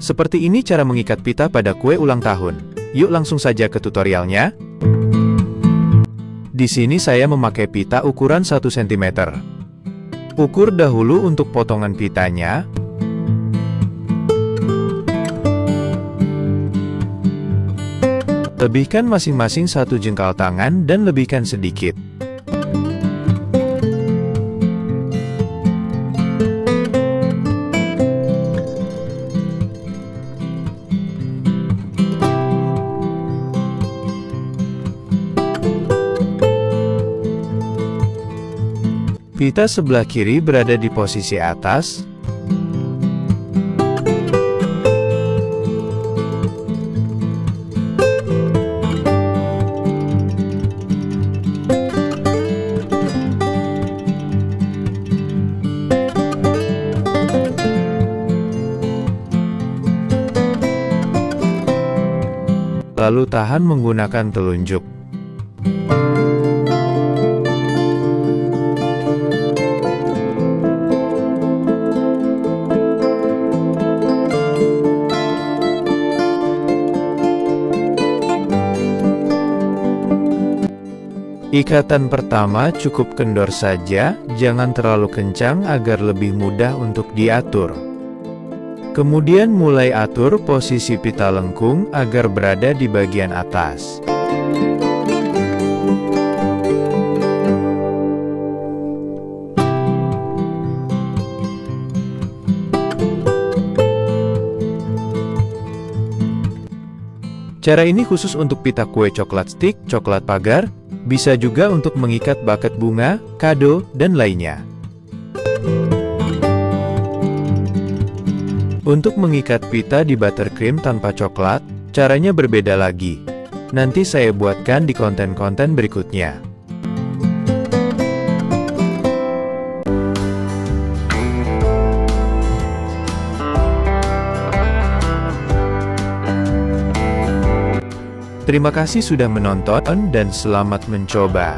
Seperti ini cara mengikat pita pada kue ulang tahun. Yuk langsung saja ke tutorialnya. Di sini saya memakai pita ukuran 1 cm. Ukur dahulu untuk potongan pitanya. Lebihkan masing-masing 1 jengkal tangan dan lebihkan sedikit. Pita sebelah kiri berada di posisi atas. Lalu tahan menggunakan telunjuk. Ikatan pertama cukup kendor saja, jangan terlalu kencang agar lebih mudah untuk diatur. Kemudian mulai atur posisi pita lengkung agar berada di bagian atas. Cara ini khusus untuk pita kue coklat stick, coklat pagar, bisa juga untuk mengikat buket bunga, kado, dan lainnya. Untuk mengikat pita di buttercream tanpa coklat, caranya berbeda lagi. Nanti saya buatkan di konten-konten berikutnya. Terima kasih sudah menonton dan selamat mencoba.